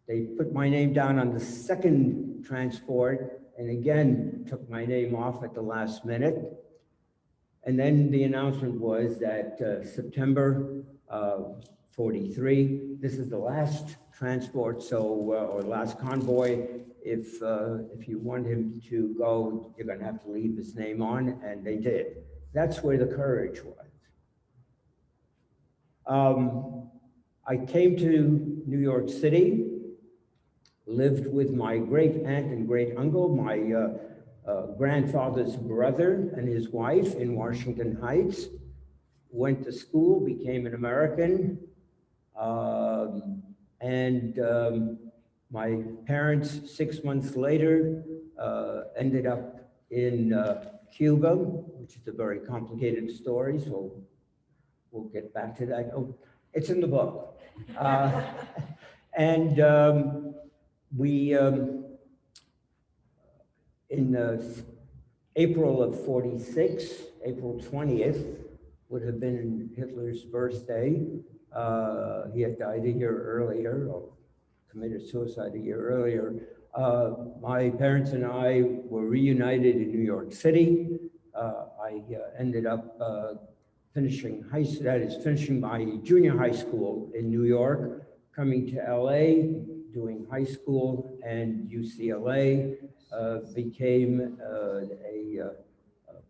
They put my name down on the second transport and again took my name off at the last minute. And then the announcement was that September 43, this is the last transport, so or last convoy. If you want him to go, you're going to have to leave his name on, and they did. That's where the courage was. I came to New York City, lived with my great aunt and great uncle, my grandfather's brother and his wife in Washington Heights, went to school, became an American, my parents, 6 months later, ended up in Cuba, which is a very complicated story, so we'll get back to that. Oh, it's in the book. In April of 46, April 20th, would have been Hitler's birthday. He had died a year earlier, or committed suicide a year earlier. My parents and I were reunited in New York City. I ended up finishing my junior high school in New York, coming to LA, doing high school and UCLA, became a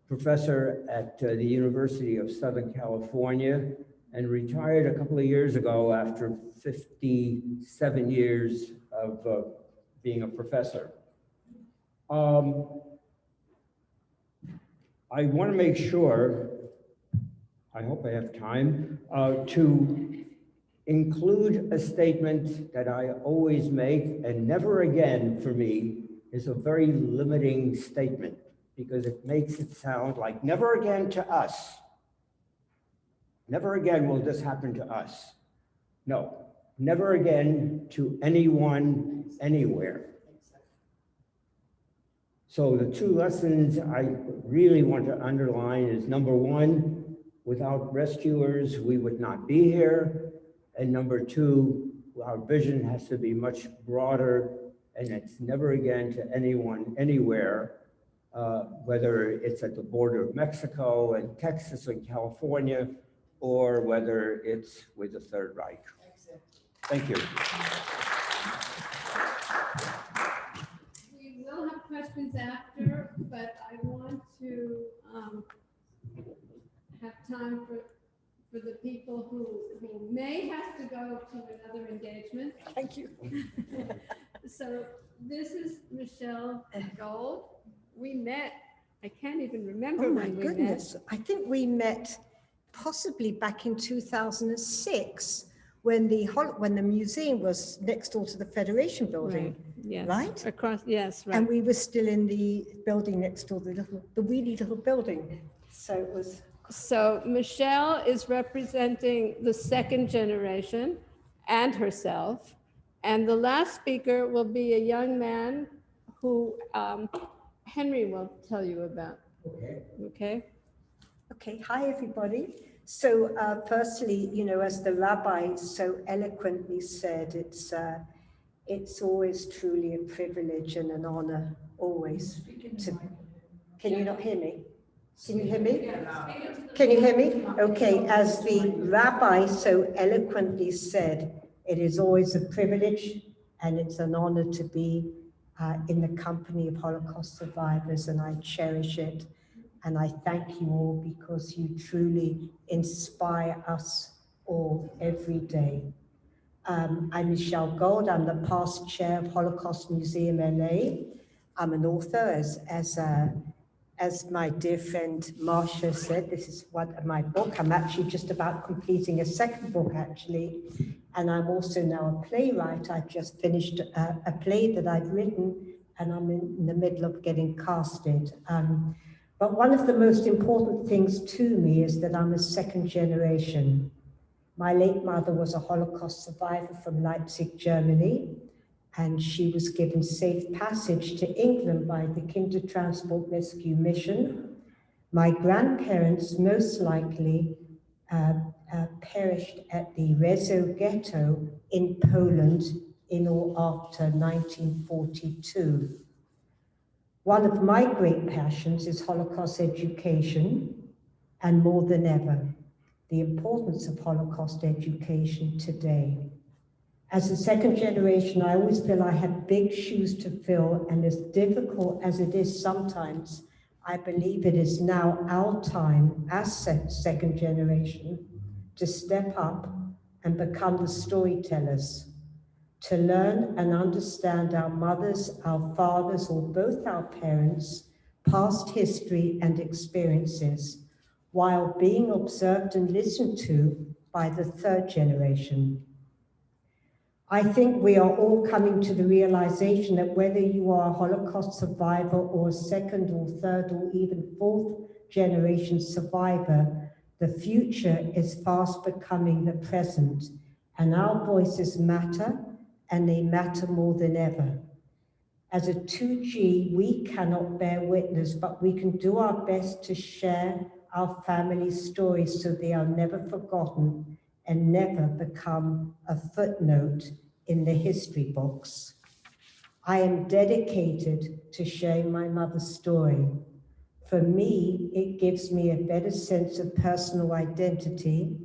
professor at the University of Southern California, and retired a couple of years ago after 57 years of being a professor. I want to make sure, I hope I have time, to include a statement that I always make, and never again for me is a very limiting statement, because it makes it sound like never again to us. Never again will this happen to us. No, never again to anyone, anywhere. So the two lessons I really want to underline is, number one, without rescuers, we would not be here. And number two, our vision has to be much broader, and it's never again to anyone, anywhere, whether it's at the border of Mexico and Texas and California, or whether it's with the Third Reich. Thank you. We will have questions after, but I want to have time for the people who may have to go to another engagement. Thank you. So this is Michelle Gold. We met, I can't even remember Oh my when we goodness, I think we met possibly back in 2006 when the museum was next door to the Federation met. building, Right, yes. right? Across, yes, right. And we were still in the building next door, the weedy little building. So it was. So Michelle is representing the second generation and herself. And the last speaker will be a young man who Henry will tell you about. Okay? Okay, hi everybody. So firstly, you know, as the rabbi so eloquently said, it's always truly a privilege and an honor, always. Can you not hear me? Can you hear me? Can you hear me? Okay, as the rabbi so eloquently said, it is always a privilege and it's an honor to be in the company of Holocaust survivors, and I cherish it. And I thank you all because you truly inspire us all every day. I'm Michelle Gold. I'm the past chair of Holocaust Museum LA. I'm an author, as my dear friend Marcia said. This is one of my book. I'm actually just about completing a second book, actually. And I'm also now a playwright. I've just finished a play that I've written, and I'm in the middle of getting casted. But one of the most important things to me is that I'm a second generation. My late mother was a Holocaust survivor from Leipzig, Germany, and she was given safe passage to England by the Kindertransport Rescue Mission. My grandparents most likely perished at the Rezo ghetto in Poland in or after 1942. One of my great passions is Holocaust education, and more than ever, the importance of Holocaust education today. As a second generation, I always feel I have big shoes to fill, and as difficult as it is sometimes, I believe it is now our time as second generation to step up and become the storytellers, to learn and understand our mothers, our fathers, or both our parents' past history and experiences, while being observed and listened to by the third generation. I think we are all coming to the realization that whether you are a Holocaust survivor or a second or third or even fourth generation survivor, the future is fast becoming the present, and our voices matter, and they matter more than ever. As a 2G, we cannot bear witness, but we can do our best to share our family stories so they are never forgotten and never become a footnote in the history books. I am dedicated to sharing my mother's story. For me, it gives me a better sense of personal identity,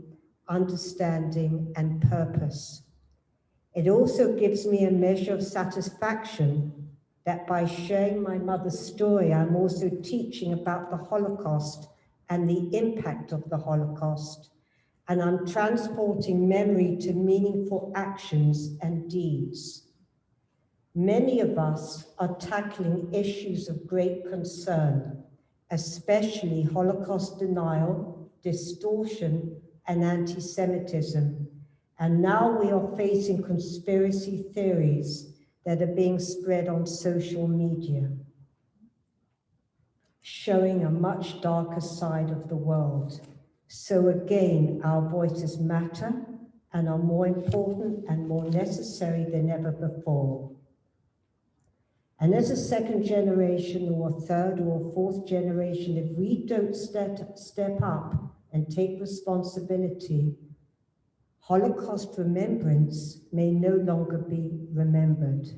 understanding, and purpose. It also gives me a measure of satisfaction that by sharing my mother's story, I'm also teaching about the Holocaust and the impact of the Holocaust. And I'm transporting memory to meaningful actions and deeds. Many of us are tackling issues of great concern, especially Holocaust denial, distortion, and anti-Semitism. And now we are facing conspiracy theories that are being spread on social media, showing a much darker side of the world. So again, our voices matter and are more important and more necessary than ever before. And as a second generation or a third or a fourth generation, if we don't step up and take responsibility, Holocaust remembrance may no longer be remembered.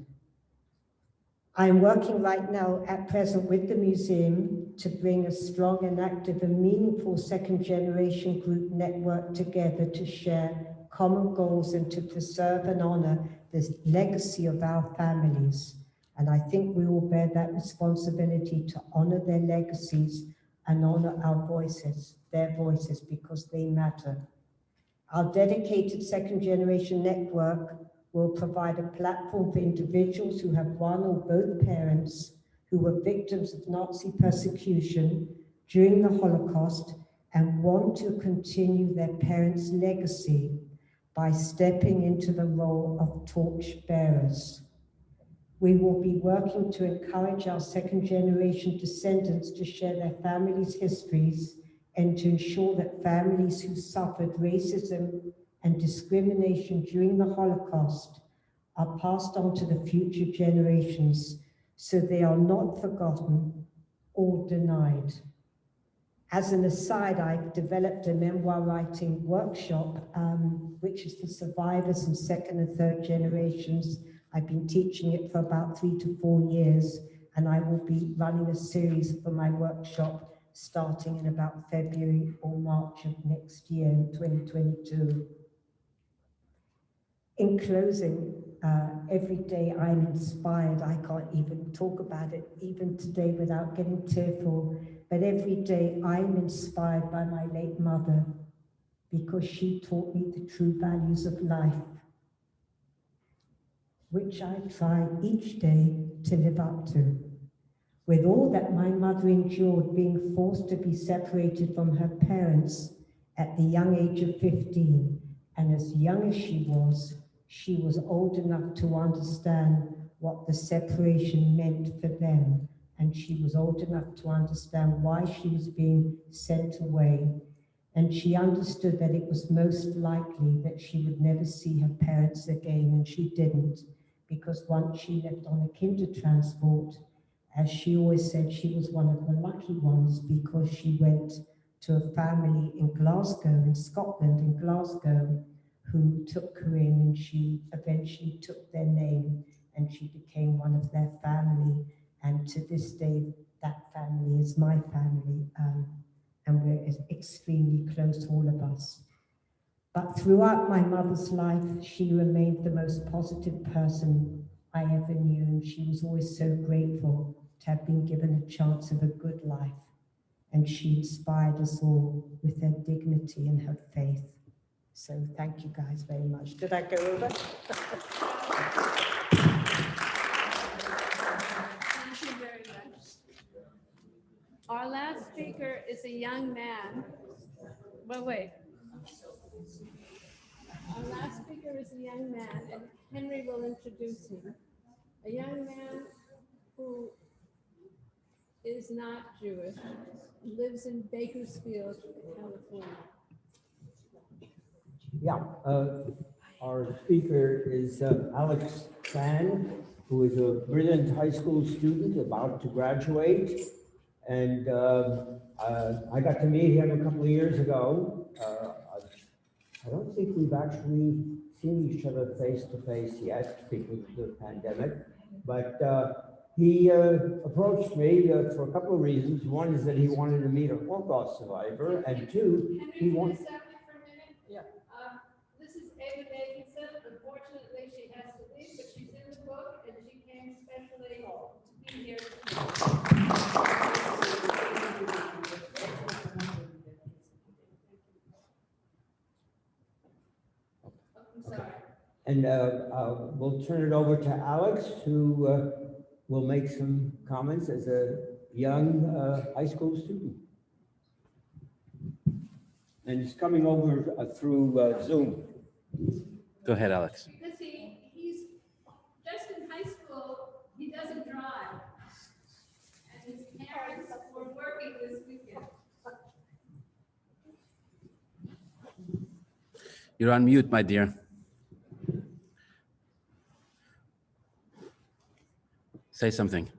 I'm working right now at present with the museum to bring a strong and active and meaningful second generation group network together to share common goals and to preserve and honor the legacy of our families. And I think we all bear that responsibility to honor their legacies and honor our voices, their voices, because they matter. Our dedicated second generation network will provide a platform for individuals who have one or both parents who were victims of Nazi persecution during the Holocaust and want to continue their parents' legacy by stepping into the role of torch bearers. We will be working to encourage our second generation descendants to share their families' histories and to ensure that families who suffered racism and discrimination during the Holocaust are passed on to the future generations so they are not forgotten or denied. As an aside, I've developed a memoir writing workshop, which is for survivors and second and third generations. I've been teaching it for about 3 to 4 years, and I will be running a series for my workshop starting in about February or March of next year, 2022. In closing, every day I'm inspired. I can't even talk about it, even today, without getting tearful. But every day I'm inspired by my late mother because she taught me the true values of life, which I try each day to live up to. With all that my mother endured, being forced to be separated from her parents at the young age of 15, and as young as she was old enough to understand what the separation meant for them, and she was old enough to understand why she was being sent away, and she understood that it was most likely that she would never see her parents again, and she didn't, because once she left on a kinder transport, as she always said, she was one of the lucky ones because she went to a family in Glasgow, in Scotland, in Glasgow, who took her in, and she eventually took their name and she became one of their family. And to this day, that family is my family, and we're extremely close, all of us. But throughout my mother's life, she remained the most positive person I ever knew, and she was always so grateful to have been given a chance of a good life. And she inspired us all with her dignity and her faith. So thank you guys very much. Did I go over? Thank you very much. Our last speaker is a young man. Well, wait. Our last speaker is a young man, and Henry will introduce him. A young man who is not Jewish, lives in Bakersfield, California. Yeah, our speaker is Alex Fan, who is a brilliant high school student about to graduate. And I got to meet him a couple of years ago. I don't think we've actually seen each other face to face yet because of the pandemic, but he approached me for a couple of reasons. One is that he wanted to meet a Holocaust survivor, and two, he wanted. Yeah. This is Eva Brattler. Unfortunately, she has to leave, but she's in the book, and she came especially to be here. I'm sorry. And we'll turn it over to Alex, who will make some comments as a young high school student. And he's coming over through Zoom. Go ahead, Alex. Because he's just in high school, he doesn't drive. And his parents were working this weekend. You're on mute, my dear. Say something.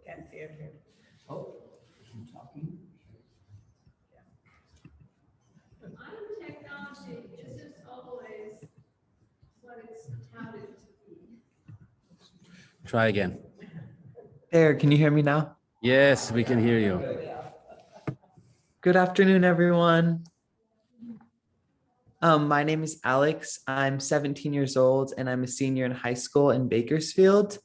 Can't hear him. Oh, I'm talking. Modern technology isn't always what it's touted to be. Try again. There, can you hear me now? Yes, we can hear you. Good afternoon, everyone. My name is Alex. I'm 17 years old and I'm a senior in high school in Bakersfield.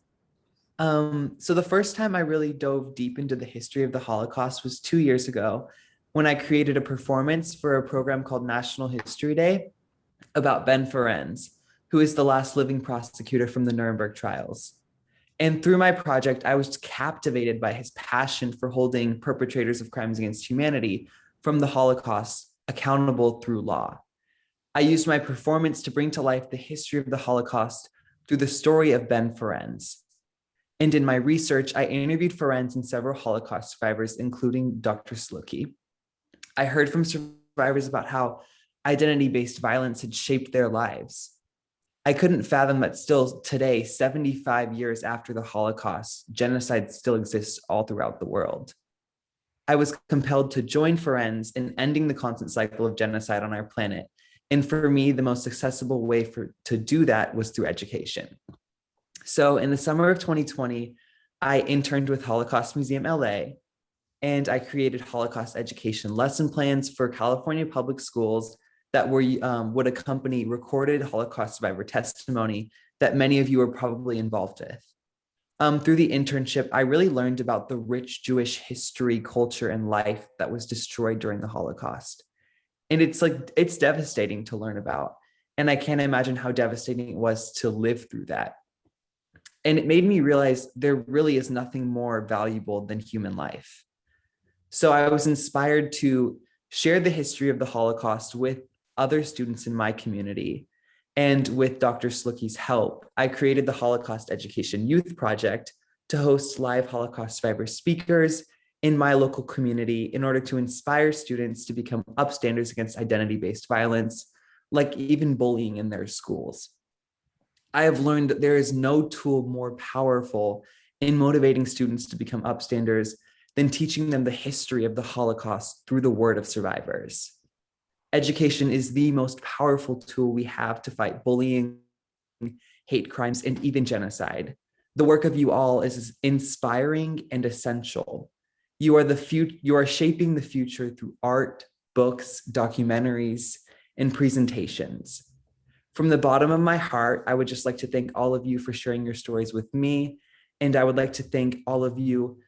So the first time I really dove deep into the history of the Holocaust was 2 years ago when I created a performance for a program called National History Day about Ben Ferenz, who is the last living prosecutor from the Nuremberg trials. And through my project, I was captivated by his passion for holding perpetrators of crimes against humanity from the Holocaust accountable through law. I used my performance to bring to life the history of the Holocaust through the story of Ben Ferenz. And in my research, I interviewed Ferenz and several Holocaust survivors, including Dr. Slucky. I heard from survivors about how identity-based violence had shaped their lives. I couldn't fathom that still today, 75 years after the Holocaust, genocide still exists all throughout the world. I was compelled to join Ferenz in ending the constant cycle of genocide on our planet. And for me, the most accessible way to do that was through education. So in the summer of 2020, I interned with Holocaust Museum LA, and I created Holocaust education lesson plans for California public schools that would accompany recorded Holocaust survivor testimony that many of you are probably involved with. Through the internship, I really learned about the rich Jewish history, culture, and life that was destroyed during the Holocaust. And it's devastating to learn about. And I can't imagine how devastating it was to live through that. And it made me realize there really is nothing more valuable than human life. So I was inspired to share the history of the Holocaust with other students in my community. And with Dr. Slucky's help, I created the Holocaust Education Youth Project to host live Holocaust survivor speakers in my local community in order to inspire students to become upstanders against identity-based violence, like even bullying in their schools. I have learned that there is no tool more powerful in motivating students to become upstanders than teaching them the history of the Holocaust through the word of survivors. Education is the most powerful tool we have to fight bullying, hate crimes, and even genocide. The work of you all is inspiring and essential. You are shaping the future through art, books, documentaries, and presentations. From the bottom of my heart, I would just like to thank all of you for sharing your stories with me. And I would like to thank all of you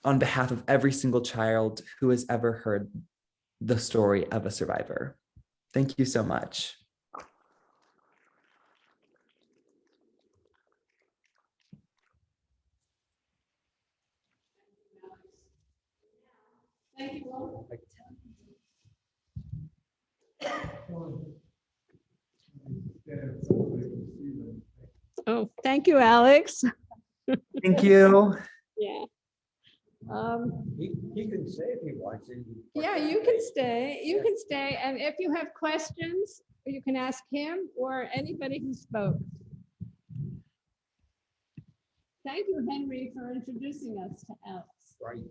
on behalf of every single child who has ever heard the story of a survivor. Thank you so much. Thank you all. Oh, thank you, Alex. Thank you. Yeah. He can say if he wants it. Yeah, you can stay. You can stay. And if you have questions, you can ask him or anybody who spoke. Thank you, Henry, for introducing us to Alex. Right.